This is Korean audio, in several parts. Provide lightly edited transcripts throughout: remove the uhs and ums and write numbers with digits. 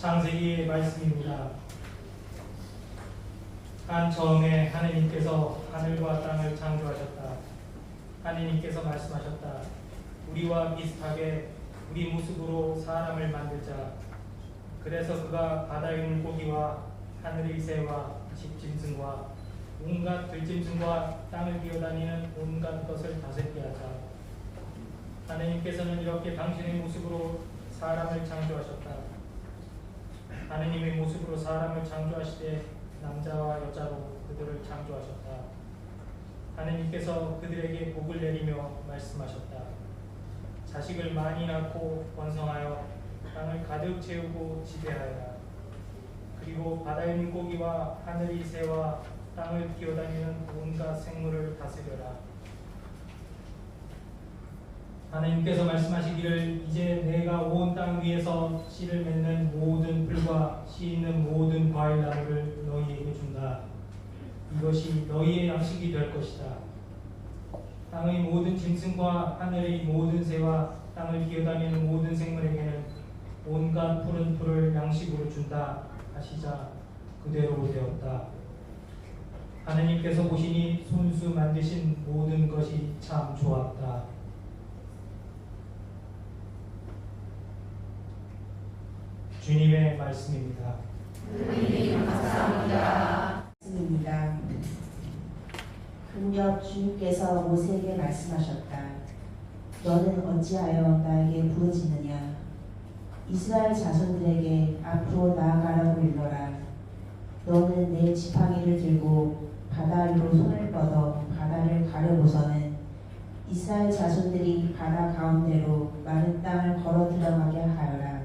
창세기의 말씀입니다. 한 처음에 하느님께서 하늘과 땅을 창조하셨다. 하느님께서 말씀하셨다. 우리와 비슷하게 우리 모습으로 사람을 만들자. 그래서 그가 바다의 물고기와 하늘의 새와 집 짐승과 온갖 들짐승과 땅을 기어다니는 온갖 것을 다스리게 하자. 하느님께서는 이렇게 당신의 모습으로 사람을 창조하셨다. 하느님의 모습으로 사람을 창조하시되 남자와 여자로 그들을 창조하셨다. 하느님께서 그들에게 복을 내리며 말씀하셨다. 자식을 많이 낳고 번성하여 땅을 가득 채우고 지배하여라. 그리고 바다의 물고기와 하늘의 새와 땅을 기어다니는 온갖 생물을 다스려라. 하나님께서 말씀하시기를 이제 내가 온 땅 위에서 씨를 맺는 모든 풀과 씨 있는 모든 과일 나무를 너희에게 준다. 이것이 너희의 양식이 될 것이다. 땅의 모든 짐승과 하늘의 모든 새와 땅을 기어다니는 모든 생물에게는 온갖 푸른 풀을 양식으로 준다 하시자 그대로 되었다. 하느님께서 보시니 손수 만드신 모든 것이 참 좋았다. 주님의 말씀입니다. 주님 감사합니다. 말씀입니다. 금년 주님께서 모세에게 말씀하셨다. 너는 어찌하여 나에게 부르짖느냐? 이스라엘 자손들에게 앞으로 나아가라고 일러라. 너는 내 지팡이를 들고 바다 위로 손을 뻗어 바다를 가려보서는 이스라엘 자손들이 바다 가운데로 마른 땅을 걸어 들어가게 하여라.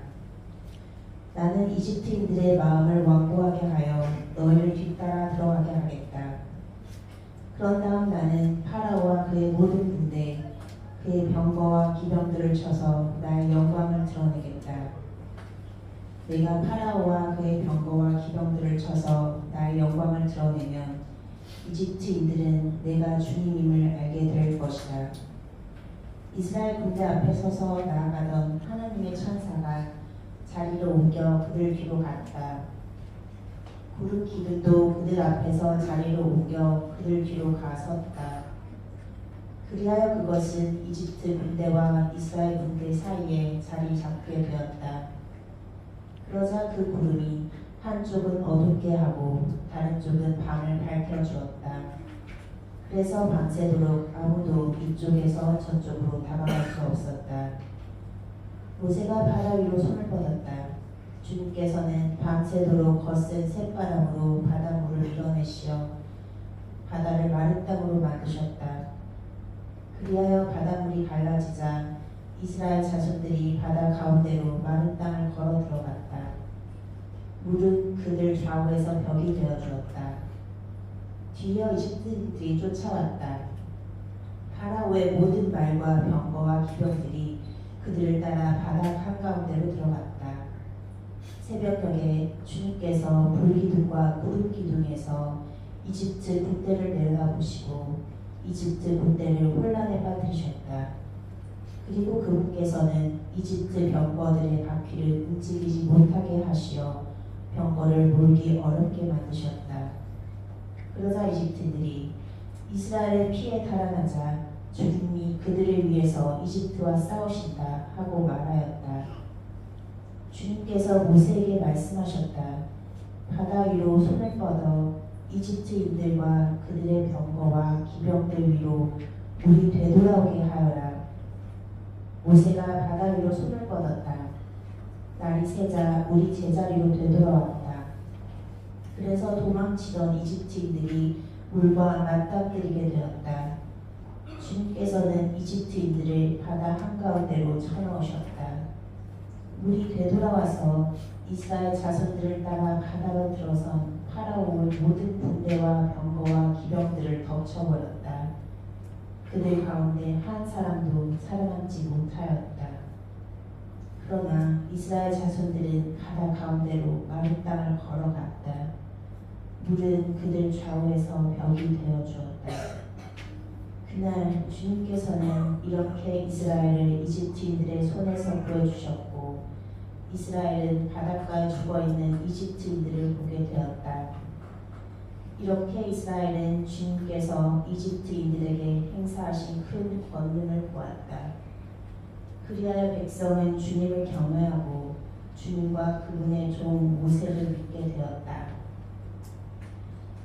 나는 이집트인들의 마음을 완고하게 하여 너희를 뒤따라 들어가게 하겠다. 그런 다음 나는 파라오와 그의 모든 군대, 그의 병거와 기병들을 쳐서 나의 영광을 드러내겠다. 내가 파라오와 그의 병거와 기병들을 쳐서 나의 영광을 드러내면 이집트인들은 내가 주님임을 알게 될 것이다. 이스라엘 군대 앞에 서서 나아가던 하나님의 천사가 자리를 옮겨 그들 뒤로 갔다. 구름 기둥도 그들 앞에서 자리를 옮겨 그들 뒤로 가섰다. 그리하여 그것은 이집트 군대와 이스라엘 군대 사이에 자리 잡게 되었다. 그러자 그 구름이 한쪽은 어둡게 하고 다른 쪽은 밤을 밝혀주었다. 그래서 밤새도록 아무도 이쪽에서 저쪽으로 다가갈 수 없었다. 모세가 바다 위로 손을 뻗었다. 주님께서는 밤새도록 거센 샘바람으로 바닷물을 밀어내시어 바다를 마른 땅으로 만드셨다. 그리하여 바닷물이 갈라지자 이스라엘 자손들이 바다 가운데로 마른 땅을 걸어 들어갔다. 물은 그들 좌우에서 벽이 되어 주었다. 뒤이어 이집트인들이 쫓아왔다. 파라오의 모든 말과 병거와 기병들이 그들을 따라 바다 한가운데로 들어갔다. 새벽녘에 주님께서 불기둥과 구름기둥에서 이집트 군대를 내려다보시고 이집트 군대를 혼란에 빠뜨리셨다. 그리고 그분께서는 이집트 병거들의 바퀴를 움직이지 못하게 하시어 병거를 몰기 어렵게 만드셨다. 그러자 이집트인들이 이스라엘의 피에 달아나자 주님이 그들을 위해서 이집트와 싸우신다 하고 말하였다. 주님께서 모세에게 말씀하셨다. 바다 위로 손을 뻗어 이집트인들과 그들의 병거와 기병들 위로 물이 되돌아오게 하여라. 모세가 바다 위로 손을 뻗었다. 날이 새자 물이 제자리로 되돌아왔다. 그래서 도망치던 이집트인들이 물과 맞닥뜨리게 되었다. 주님께서는 이집트인들을 바다 한가운데로 쳐넣으셨다. 물이 되돌아와서 이스라엘 자손들을 따라 바다로 들어선 파라오의 모든 군대와 병거와 기병들을 덮쳐버렸다. 그들 가운데 한 사람도 살아남지 못하였다. 그러나 이스라엘 자손들은 바다 가운데로 마른 땅을 걸어갔다. 물은 그들 좌우에서 벽이 되어 주었다. 그날 주님께서는 이렇게 이스라엘을 이집트인들의 손에서 구해주셨고 이스라엘은 바닷가에 죽어있는 이집트인들을 보게 되었다. 이렇게 이스라엘은 주님께서 이집트인들에게 행사하신 큰 권능을 보았다. 그리하여 백성은 주님을 경외하고 주님과 그분의 종 모세를 믿게 되었다.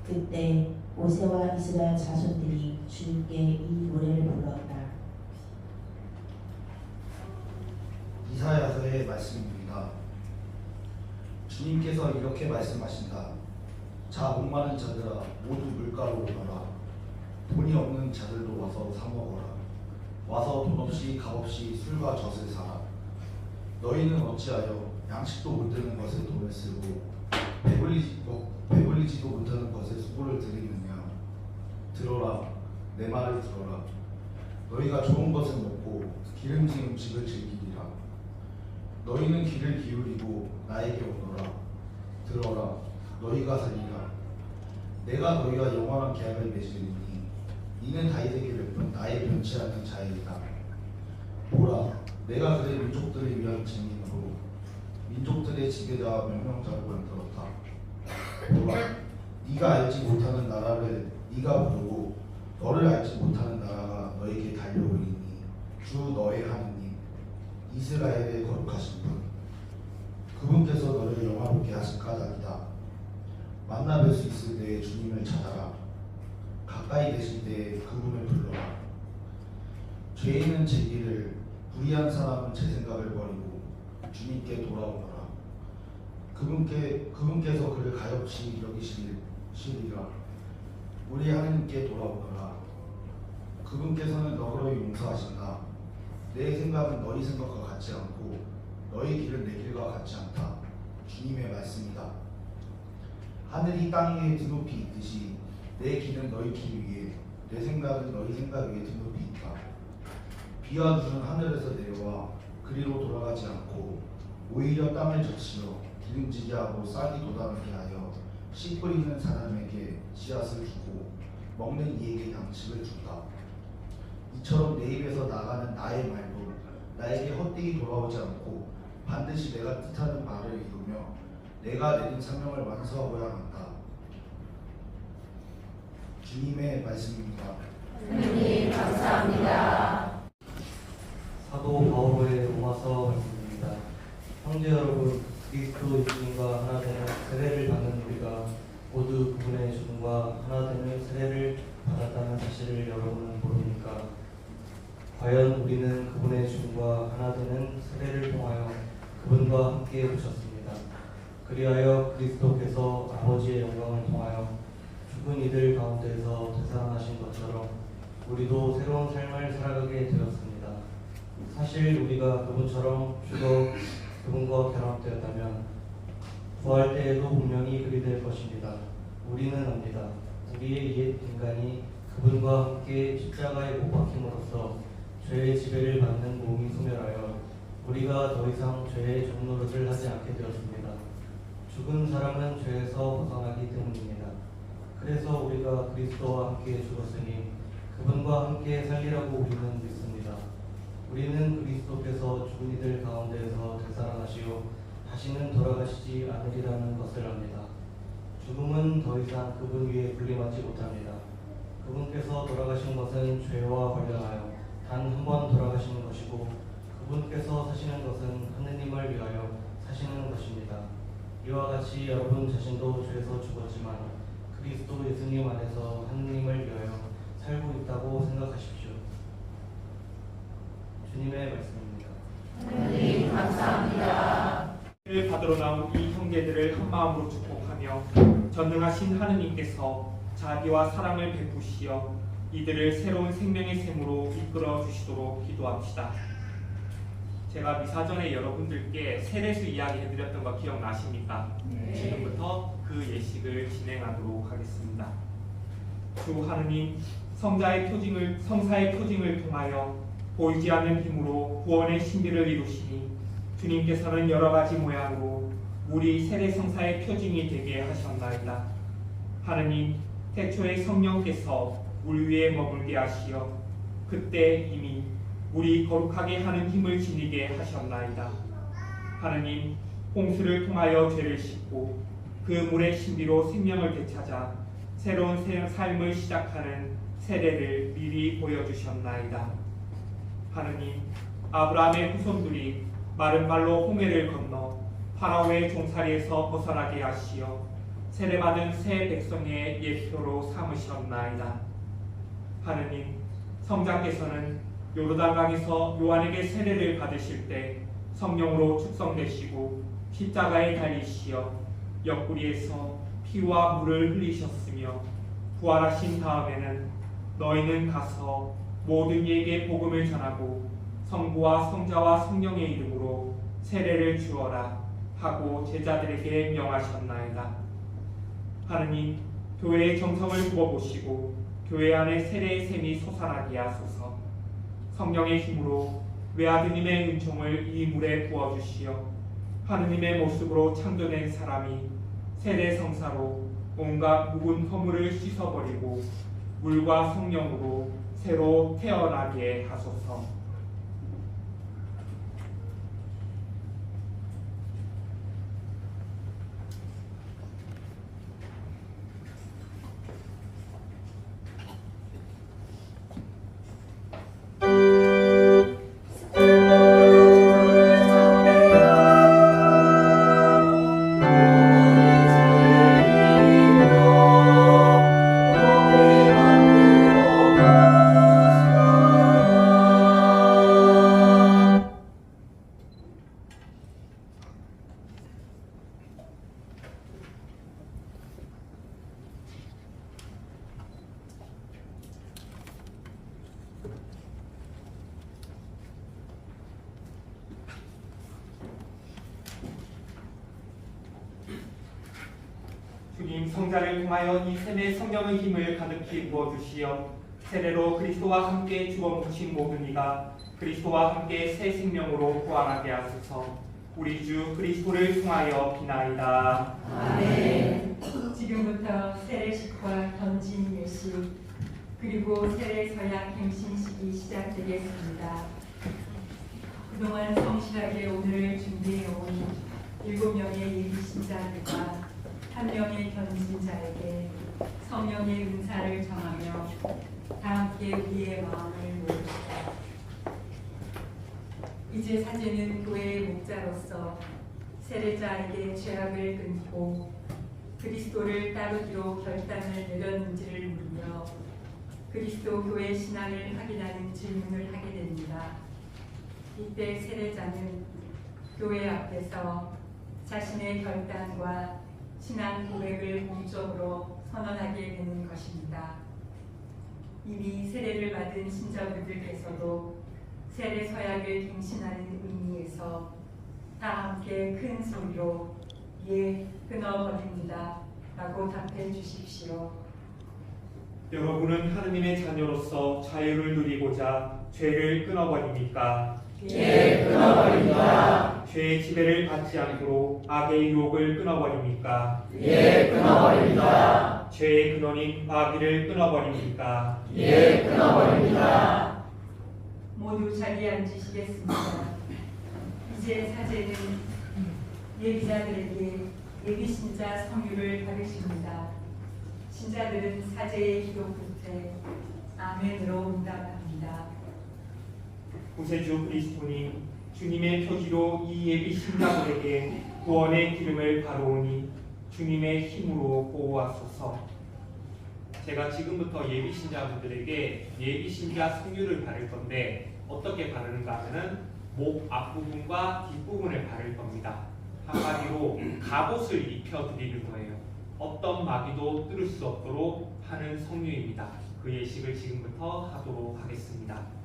그때 모세와 이스라엘 자손들이 주님께 이 노래를 불렀다. 이사야서의 말씀입니다. 주님께서 이렇게 말씀하신다. 자, 목마른 자들아 모두 물가로 오너라. 돈이 없는 자들도 와서 사 먹어라. 와서 돈 없이 값 없이 술과 젖을 사라. 너희는 어찌하여 양식도 못되는 것에 돈을 쓰고 배불리지도 못하는 것에 수고를 들이느냐. 들어라, 내 말을 들어라. 너희가 좋은 것을 먹고 기름진 음식을 즐기리라. 너희는 귀를 기울이고 나에게 오너라. 들어라, 너희가 살리라. 내가 너희와 영원한 계약을 맺으리니 이는 다윗에게 베푼 나의 변치 않는 자애이다. 보라, 내가 그의 민족들을 위한 증인으로 민족들의 지배자와 명령자로 만들었다. 보라, 네가 알지 못하는 나라를 네가 부르고 너를 알지 못하는 나라가 너에게 달려오리니 주 너의 하느님 이스라엘의 거룩하신 분 그분께서 너를 영화롭게 하실 까닭이다. 만나 뵐 수 있을 때에 주님을 찾아라. 가까이 계실 때에 그분을 불러라. 죄인은 제 길을, 불의한 사람은 제 생각을 버리고 주님께 돌아오너라. 그분께서 그를 가엾이 여기시리라. 우리 하느님께 돌아오너라. 그분께서는 너를 용서하신다. 내 생각은 너희 생각과 같지 않고 너희 길은 내 길과 같지 않다. 주님의 말씀이다. 하늘이 땅 위에 드높이 있듯이 내 길은 너희 길 위에 내 생각은 너희 생각 위에 드높이 있다. 비와 눈은 하늘에서 내려와 그리로 돌아가지 않고 오히려 땅을 적시어 기름지게 하고 싹이 돋아나게 하여 씨 뿌리는 사람에게 씨앗을 주고 먹는 이에게 양식을 준다. 이처럼 내 입에서 나가는 나의 말도 나에게 헛되이 돌아오지 않고 반드시 내가 뜻하는 바를 이루며 내가 내린 사명을 완수하고야 한다. 주님의 말씀입니다. 하느님 감사합니다. 사도 바오로의 로마서 말씀입니다. 형제 여러분, 그리스도 예수님과 하나 되는 세례를 받는 우리가 모두 그분의 죽음과 하나 되는 세례를 받았다는 사실을 여러분은 모르니까. 과연 우리는 그분의 죽음과 하나 되는 세례를 통하여 그분과 함께 오셨습니다. 그리하여 그리스도께서 아버지의 영광을 통하여 죽은 이들 가운데서 되살아나신 것처럼 우리도 새로운 삶을 살아가게 되었습니다. 사실 우리가 그분처럼 죽어 그분과 결합되었다면 부활 때에도 분명히 그리 될 것입니다. 우리는 압니다. 우리의 옛 인간이 그분과 함께 십자가에 못 박힘으로써 죄의 지배를 받는 몸이 소멸하여 우리가 더 이상 죄의 종노릇을 하지 않게 되었습니다. 죽은 사람은 죄에서 벗어나기 때문입니다. 그래서 우리가 그리스도와 함께 죽었으니 그분과 함께 살리라고 우리는 믿습니다. 우리는 그리스도께서 죽은 이들 가운데에서 되살아나시어 다시는 돌아가시지 않으리라는 것을 압니다. 죽음은 더 이상 그분 위에 군림하지 못합니다. 그분께서 돌아가신 것은 죄와 관련하여 단 한 번 돌아가시는 것이고 그분께서 사시는 것은 하느님을 위하여 사시는 것입니다. 이와 같이 여러분 자신도 죄에서 죽었지만 그리스도 예수님 안에서 하느님을 위하여 살고 있다고 생각하십시오. 주님의 말씀입니다. 하느님 감사합니다. 를 받으러 나온 이 형제들을 한마음으로 축복하며 전능하신 하느님께서 자비와 사랑을 베푸시어 이들을 새로운 생명의 샘으로 이끌어 주시도록 기도합시다. 제가 미사전에 여러분들께 세례수 이야기 해드렸던 거 기억나십니까? 네. 지금부터 그 예식을 진행하도록 하겠습니다. 주 하느님, 성사의 표징을 통하여 보이지 않는 힘으로 구원의 신비를 이루시니 주님께서는 여러 가지 모양으로 우리 세례 성사의 표징이 되게 하셨나이다. 하느님, 태초에 성령께서 물 위에 머물게 하시어 그때 이미 우리 거룩하게 하는 힘을 지니게 하셨나이다. 하느님, 홍수를 통하여 죄를 씻고 그 물의 신비로 생명을 되찾아 새로운 삶을 시작하는 세례를 미리 보여주셨나이다. 하느님, 아브라함의 후손들이 마른 발로 홍해를 건너 파라오의 종살이에서 벗어나게 하시어 세례받은 새 백성의 예표로 삼으셨나이다. 하느님, 성자께서는 요르단강에서 요한에게 세례를 받으실 때 성령으로 축성되시고 십자가에 달리시어 옆구리에서 피와 물을 흘리셨으며 부활하신 다음에는 너희는 가서 모든 이에게 복음을 전하고 성부와 성자와 성령의 이름으로 세례를 주어라 하고 제자들에게 명하셨나이다. 하느님, 교회의 정성을 두어보시고 교회 안에 세례의 샘이 솟아나게 하소서. 성령의 힘으로 외아드님의 은총을 이 물에 부어주시어 하느님의 모습으로 창조된 사람이 세례 성사로 온갖 묵은 허물을 씻어버리고 물과 성령으로 새로 태어나게 하소서. 주님, 성자를 통하여 이 샘에 성령의 힘을 가득히 부어주시어 세례로 그리스도와 함께 죽어 묻힌 모든 이가 그리스도와 함께 새 생명으로 부활하게 하소서. 우리 주 그리스도를 통하여 비나이다. 아멘. 지금부터 세례식과 던진 예식 그리고 세례 서약 행신식이 시작되겠습니다. 그동안 성실하게 오늘을 준비해온 7명의 예비신자들과 1명의 견진자에게 성령의 은사를 정하며 다 함께 우리의 마음을 모읍시다. 이제 사제는 교회의 목자로서 세례자에게 죄악을 끊고 그리스도를 따르기로 결단을 내렸는지를 묻며 그리스도 교회 신앙을 확인하는 질문을 하게 됩니다. 이때 세례자는 교회 앞에서 자신의 결단과 신앙 고백을 공적으로 선언하게 되는 것입니다. 이미 세례를 받은 신자분들께서도 세례 서약을 갱신하는 의미에서 다 함께 큰 소리로 예, 끊어버립니다 라고 답해 주십시오. 여러분은 하느님의 자녀로서 자유를 누리고자 죄를 끊어버립니까? 예, 끊어버립니다. 죄의 지배를 받지 않도록 악의 유혹을 끊어버립니까? 예, 끊어버립니다. 죄의 근원인 마귀를 끊어버립니까? 예, 끊어버립니다. 모두 자리에 앉으시겠습니다. 이제 사제는 예비자들에게 예비신자 성유를 받으십니다. 신자들은 사제의 기도 끝에 아멘으로 응답합니다. 구세주 그리스도님, 주님의 표지로 이 예비 신자들에게 구원의 기름을 바르오니 주님의 힘으로 보호하소서. 제가 지금부터 예비 신자분들에게 예비 신자 성유를 바를 건데 어떻게 바르는가 하면은 목 앞부분과 뒷부분을 바를 겁니다. 한마디로 갑옷을 입혀드리는 거예요. 어떤 마귀도 뚫을 수 없도록 하는 성유입니다. 그 예식을 지금부터 하도록 하겠습니다.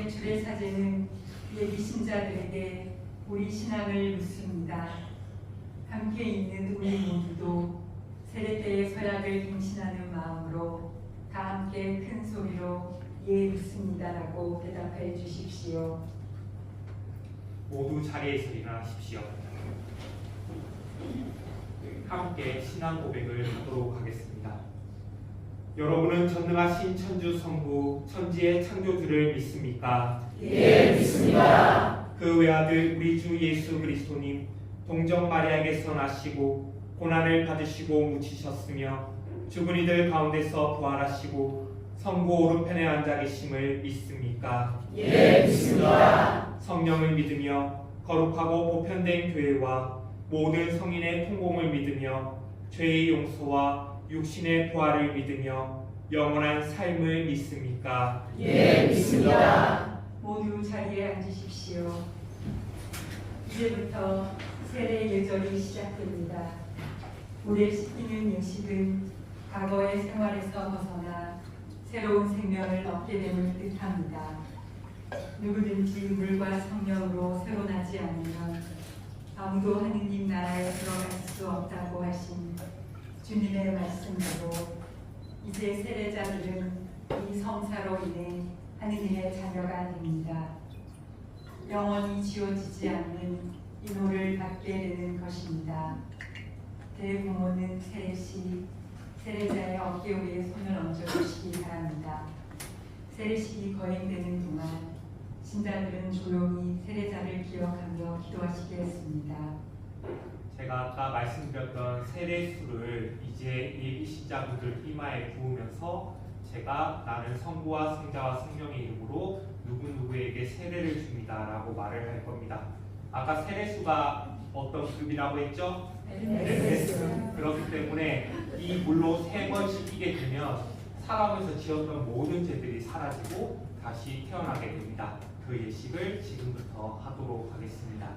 배출의 사제는 예비 신자들에게 우리 신앙을 묻습니다. 함께 있는 우리 모두도 세례 때의 서약을 갱신하는 마음으로 다 함께 큰 소리로 예 묻습니다라고 대답해 주십시오. 모두 자리에서 일어나십시오. 함께 신앙 고백을 하도록 하겠습니다. 여러분은 전능하신 천주 성부 천지의 창조주를 믿습니까? 예, 믿습니다. 그 외아들 우리 주 예수 그리스도님 동정 마리아에게서 나시고 고난을 받으시고 묻히셨으며 죽은 이들 가운데서 부활하시고 성부 오른편에 앉아 계심을 믿습니까? 예, 믿습니다. 성령을 믿으며 거룩하고 보편된 교회와 모든 성인의 통공을 믿으며 죄의 용서와 육신의 부활을 믿으며 영원한 삶을 믿습니까? 예, 믿습니다. 모두 자리에 앉으십시오. 이제부터 세례 예절이 시작됩니다. 물에 씻기는 예식은 과거의 생활에서 벗어나 새로운 생명을 얻게 됨을 뜻합니다. 누구든지 물과 성령으로 새로 나지 않으면 아무도 하느님 나라에 들어갈 수 없다고 하신 주님의 말씀대로 이제 세례자들은 이 성사로 인해 하느님의 자녀가 됩니다. 영원히 지워지지 않는 인호를 받게 되는 것입니다. 대부모는 세례 시 세례자의 어깨 위에 손을 얹어주시기 바랍니다. 세례식이 거행되는 동안 신자들은 조용히 세례자를 기억하며 기도하시겠습니다. 제가 아까 말씀드렸던 세례수를 이제 예비 신자분들 이마에 부으면서 제가 나는 성부와 성자와 성령의 이름으로 누구누구에게 세례를 줍니다라고 말을 할 겁니다. 아까 세례수가 어떤 급이라고 했죠? 네. 그렇기 때문에 이 물로 3번 씻기게 되면 사람에서 지었던 모든 죄들이 사라지고 다시 태어나게 됩니다. 그 예식을 지금부터 하도록 하겠습니다.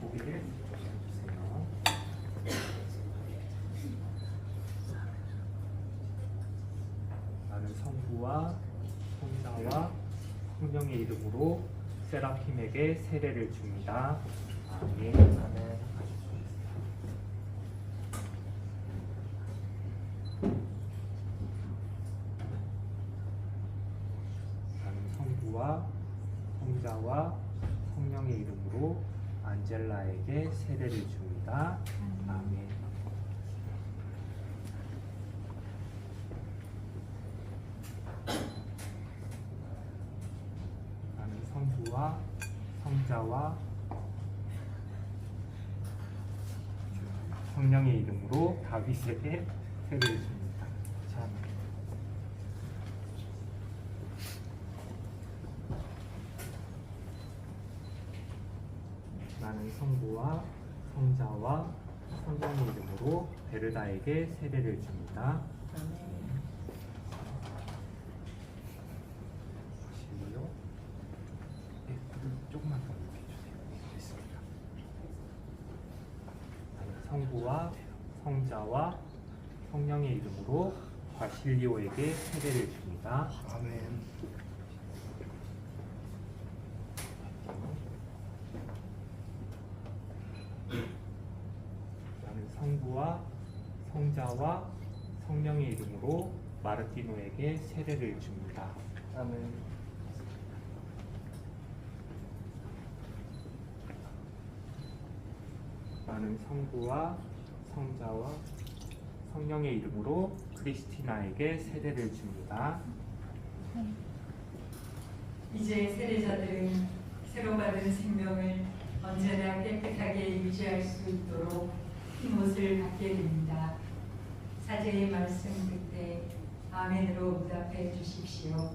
고개를 주세요. 나는 성부와 성자와 성령의 이름으로 세라핌에게 세례를 줍니다. 아멘. 아멘. 나는 성부와 성자와 성령의 이름으로 안젤라에게 세례를 줍니다. 아멘. 나는 성부와 성자와 성령의 이름으로 다윗에게 세례를 줍니다. 자, 나는 성부와 성자와 성령의 이름으로 베르다에게 세례를 줍니다. 보실래요? 네, 조금만 더 이렇게 해주세요. 됐습니다. 나는 성부와 성자와 성령의 이름으로 바실리오에게 세례를 줍니다. 아멘. 나는 성부와 성자와 성령의 이름으로 마르티노에게 세례를 줍니다. 아멘. 나는 성부와 성자와 성령의 이름으로 크리스티나에게 세례를 줍니다. 이제 세례자들은 새로 받은 생명을 언제나 깨끗하게 유지할 수 있도록 흰 옷을 받게 됩니다. 사제의 말씀 그때 아멘으로 응답해 주십시오.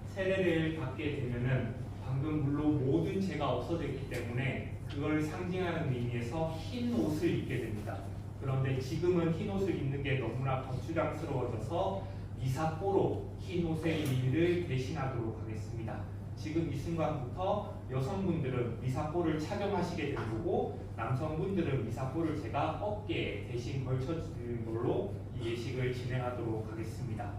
세례를 받게 되면은 방금 물론 모든 죄가 없어졌기 때문에 그걸 상징하는 의미에서 흰 옷을 입게 됩니다. 그런데 지금은 흰 옷을 입는 게 너무나 거추장스러워져서 미사뽀로 흰 옷의 의미를 대신하도록 하겠습니다. 지금 이 순간부터 여성분들은 미사뽀를 착용하시게 될 거고 남성분들은 미사뽀를 제가 어깨에 대신 걸쳐주는 걸로 이 예식을 진행하도록 하겠습니다.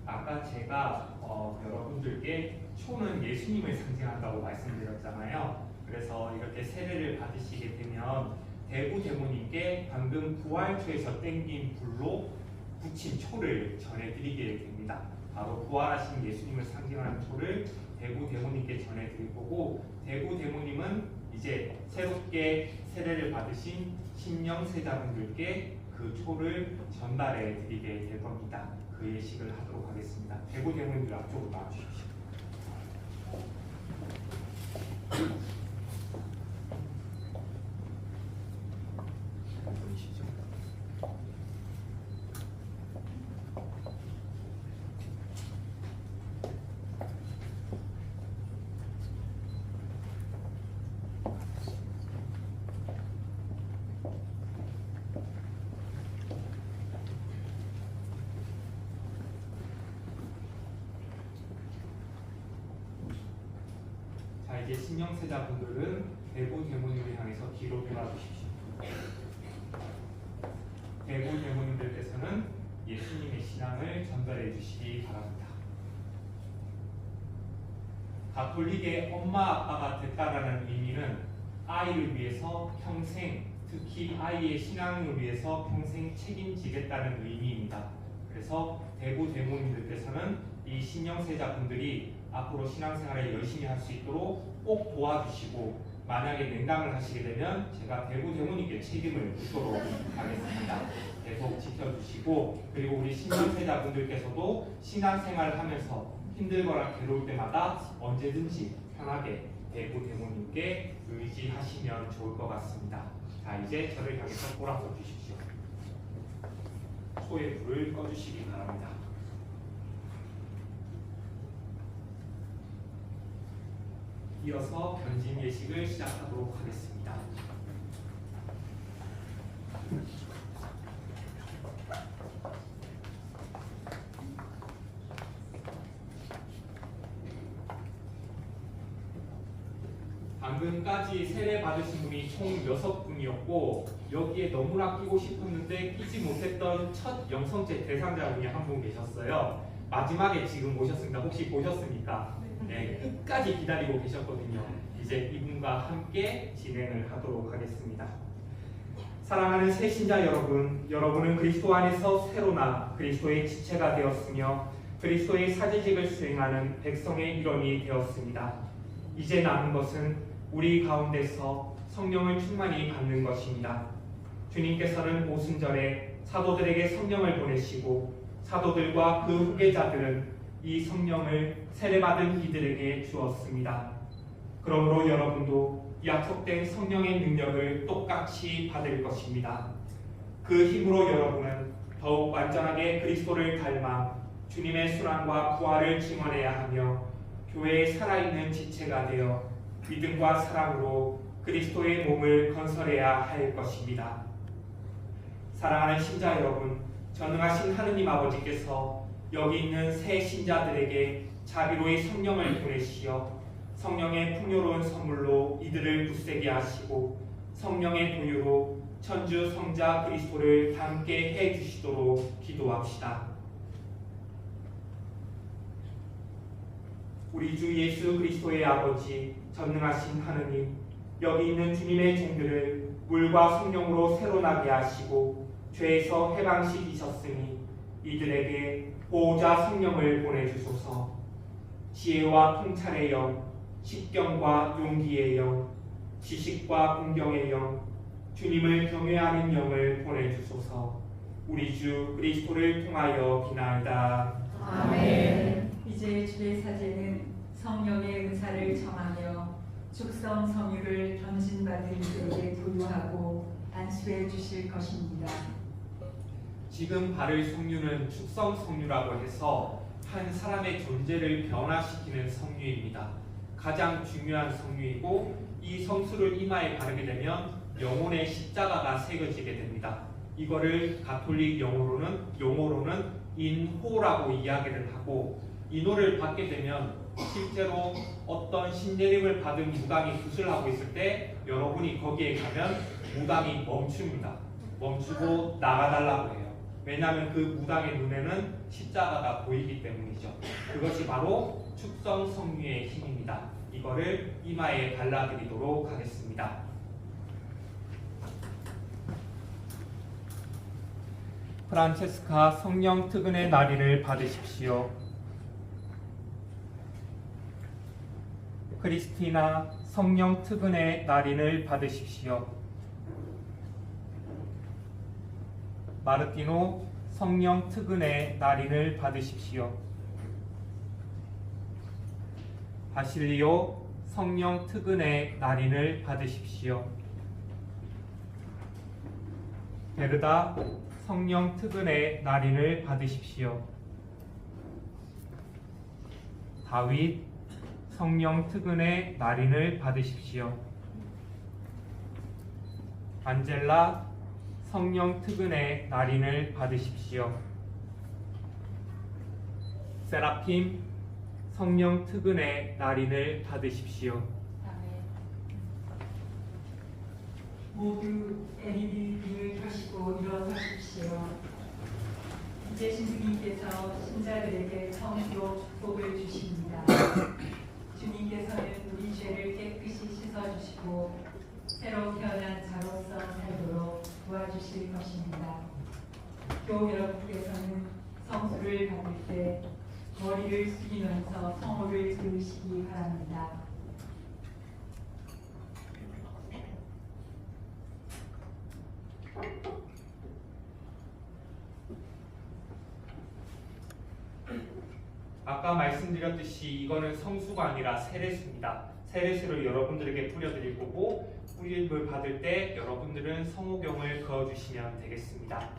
아까 제가 여러분들께 초는 예수님을 상징한다고 말씀드렸잖아요. 그래서 이렇게 세례를 받으시게 되면 대구 대모님께 방금 부활초에서 땡긴 불로 붙인 초를 전해드리게 됩니다. 바로 부활하신 예수님을 상징하는 초를 대구 대모님께 전해드릴 거고, 대구 대모님은 이제 새롭게 세례를 받으신 신령세자분들께 그 초를 전달해 드리게 될 겁니다. 그 예식을 하도록 하겠습니다. 대구 대모님들 앞쪽으로 나와주십시오. 보이시죠? 자, 이제 신령세자분들은 대구 대모님을 향해서 뒤로 돌아주십시오. 대구 대모님들께서는 예수님의 신앙을 전달해 주시기 바랍니다. 가톨릭의 엄마 아빠가 됐다라는 의미는 아이를 위해서 평생, 특히 아이의 신앙을 위해서 평생 책임지겠다는 의미입니다. 그래서 대구 대모님들께서는 이 신령세자분들이 앞으로 신앙생활을 열심히 할 수 있도록 꼭 도와주시고, 만약에 냉담을 하시게 되면 제가 대구 대모님께 책임을 묻도록 하겠습니다. 계속 지켜주시고, 그리고 우리 신령세자분들께서도 신앙생활을 하면서 힘들거나 괴로울 때마다 언제든지 편하게 대구 대모님께 의지하시면 좋을 것 같습니다. 자, 이제 저를 향해서 돌아서 주십시오. 소의 불을 꺼주시기 바랍니다. 이어서 변진 예식을 시작하도록 하겠습니다. 방금까지 세례 받으신 분이 총 6분이었고, 여기에 너무나 끼고 싶었는데 끼지 못했던 첫 영성제 대상자분이 한 분 계셨어요. 마지막에 지금 오셨습니다. 혹시 보셨습니까? 네, 끝까지 기다리고 계셨거든요. 이제 이분과 함께 진행을 하도록 하겠습니다. 사랑하는 새신자 여러분, 여러분은 그리스도 안에서 새로 나 그리스도의 지체가 되었으며 그리스도의 사제직을 수행하는 백성의 일원이 되었습니다. 이제 남은 것은 우리 가운데서 성령을 충만히 받는 것입니다. 주님께서는 오순절에 사도들에게 성령을 보내시고 사도들과 그 후계자들은 이 성령을 세례받은 이들에게 주었습니다. 그러므로 여러분도 약속된 성령의 능력을 똑같이 받을 것입니다. 그 힘으로 여러분은 더욱 완전하게 그리스도를 닮아 주님의 순환과 부활을 증언해야 하며 교회의 살아있는 지체가 되어 믿음과 사랑으로 그리스도의 몸을 건설해야 할 것입니다. 사랑하는 신자 여러분, 전능하신 하느님 아버지께서 여기 있는 새 신자들에게 자비로이 성령을 보내시어 성령의 풍요로운 선물로 이들을 굳세게 하시고 성령의 도유로 천주 성자 그리스도를 닮게 해주시도록 기도합시다. 우리 주 예수 그리스도의 아버지 전능하신 하느님, 여기 있는 주님의 종들을 물과 성령으로 새로 나게 하시고 죄에서 해방시키셨으니 이들에게 보호자 성령을 보내주소서. 지혜와 통찰의 영, 식경과 용기의 영, 지식과 공경의 영, 주님을 경외하는 영을 보내주소서. 우리 주 그리스도를 통하여 비나이다. 아멘. 이제 주의 사제는 성령의 은사를 청하며 축성 성유를 전진받은 이들에게 도유하고 안수해 주실 것입니다. 지금 바를 성유는 축성 성유라고 해서 한 사람의 존재를 변화시키는 성유입니다. 가장 중요한 성유이고 이 성수를 이마에 바르게 되면 영혼의 십자가가 새겨지게 됩니다. 이거를 가톨릭 용어로는 인호라고 이야기를 하고, 인호를 받게 되면 실제로 어떤 신내림을 받은 무당이 굿을 하고 있을 때 여러분이 거기에 가면 무당이 멈춥니다. 멈추고 나가달라고 해요. 왜냐하면 그 무당의 눈에는 십자가가 보이기 때문이죠. 그것이 바로 축성 성유의 힘입니다. 이거를 이마에 발라드리도록 하겠습니다. 프란체스카 성령 특은의 나리를 받으십시오. 크리스티나 성령 특은의 나리를 받으십시오. 마르티노 성령 특은의 나리를 받으십시오. 바실리오 성령 특은의 나리를 받으십시오. 베르다 성령 특은의 나리를 받으십시오. 다윗 성령 특은의 나리를 받으십시오. 안젤라 성령 특은의 나리를 받으십시오. 세라핌 성령 특은의 나리를 받으십시오. 모두 LED 등을 켜시고 일어서십시오. 이제 신부님께서 신자들에게 성수로 축복을 주십니다. 주님께서는 우리 죄를 깨끗이 씻어주시고 새로 태어난 자로서 살도록 도와주실 것입니다. 또 여러분께서는 성수를 받을 때 머리를 숙이면서 성호를 들으시기 바랍니다. 아까 말씀드렸듯이 이거는 성수가 아니라 세례수입니다. 세례수를 여러분들에게 뿌려드릴 거고, 뿌림을 받을 때 여러분들은 성호경을 그어주시면 되겠습니다.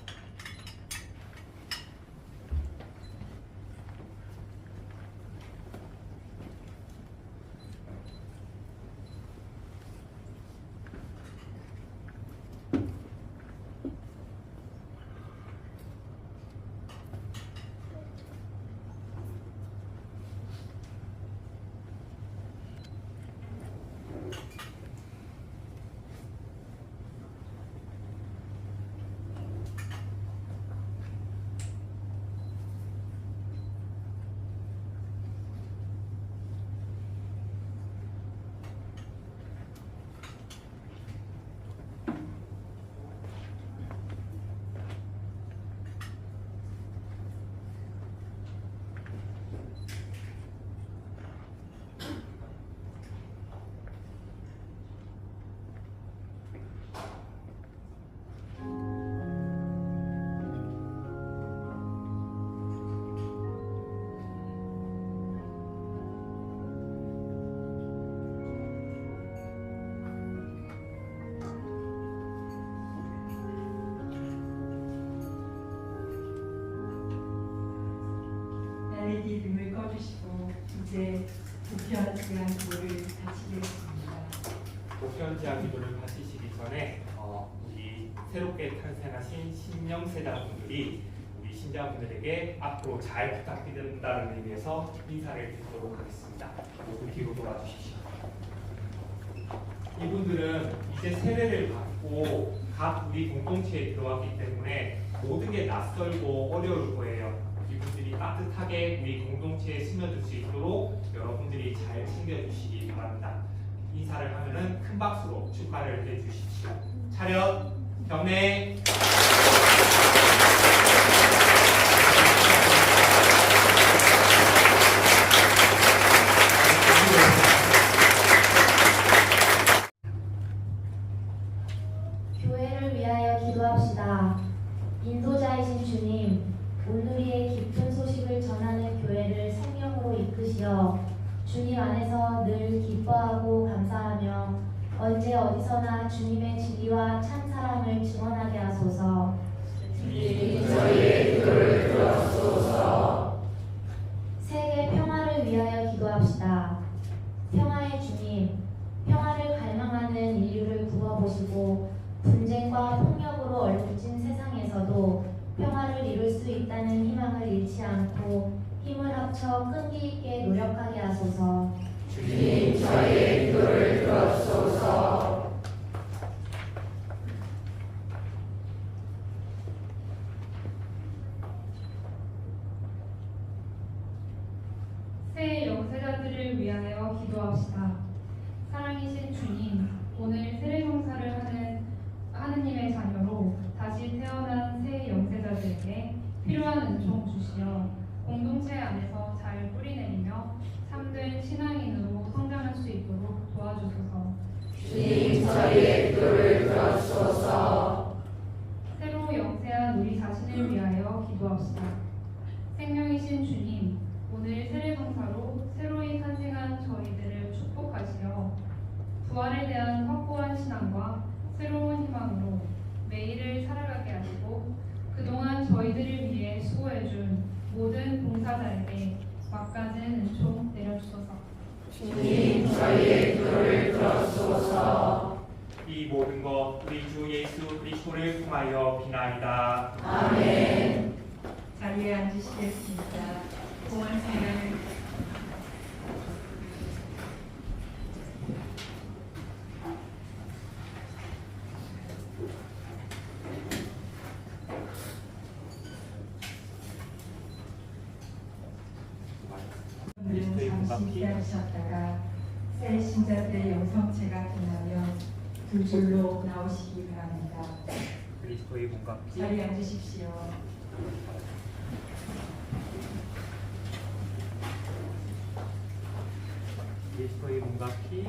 LED 등을 꺼주시고 이제 보편제한 기도를 바치겠습니다. 보편제한 기도를 바치시기 전에 우리 새롭게 탄생하신 신령세자분들이 우리 신자분들에게 앞으로 잘 부탁드린다는 의미에서 인사를 드리도록 하겠습니다. 모두 뒤로 돌아주십시오. 이분들은 이제 세례를 받고 각 우리 공동체에 들어왔기 때문에 모든 게 낯설고 어려울 거예요. 이분들이 여러분들이 따뜻하게 우리 공동체에 스며들 수 있도록 여러분들이 잘 챙겨주시기 바랍니다. 인사를 하면은 큰 박수로 축하를 해주십시오. 차렷, 경례. 교회를 위하여 기도합시다. 인도자이신 주님, 오늘의 기쁜 소식을 전하는 교회를 성령으로 이끄시어 주님 안에서 늘 기뻐하고 감사하며 언제 어디서나 주님의 진리와 참 사랑을 증언하게 하소서. 저희의 기도를 들어주소서. 세계 평화를 위하여 기도합시다. 평화의 주님, 평화를 갈망하는 인류를 구워보시고 분쟁과 폭력으로 얼룩진 세상에서도 평화를 이룰 수 있다는 희망을 잃지 않고 힘을 합쳐 끈기 있게 노력하게 하소서. 주님, 저희의 기도를 들어주소서. 새 영세자들을 위하여 기도합시다. 사랑이신 주님, 오늘 세례명사를 하는 하느님의 자녀로 다시 태어난 새 영세자들에게 필요한 은총 주시어 공동체 안에서 잘 뿌리내리며 참된 신앙인으로 성장할 수 있도록 도와주소서. 주님, 저희의 기도를 들어주소서. 새로 영세한 우리 자신을 위하여 기도합시다. 생명이신 주님, 오늘 세례명사로 새로이 탄생한 저희들을 축복하시어 부활에 대한 확고한 신앙과 새로운 희망으로 매일을 살아가게 하시고 그동안 저희들을 위해 수고해준 모든 봉사자에게 막가진 은총 내려주소서. 주님, 저희의 기도를 들어주소서. 이 모든 것 우리 주 예수 그리스도를 통하여 비나이다. 아멘. 자리에 앉으시겠습니다. 고맙습니다. 잠시 기다리셨다가 새 신자들의 영성체가 끝나면 두 줄로 나오시기 바랍니다. 그리스도의 몸과 피. 자리에 앉으십시오. 그리스도의 몸과 피.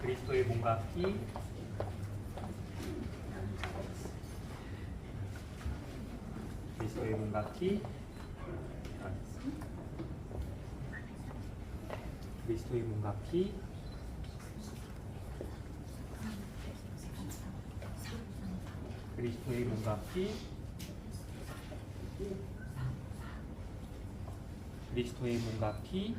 그리스도의 몸과 피. 그리스도의 몸과 피. 그리스도의 몸과 피. 그리스도의 몸과 피. 그리스도의 몸과 피.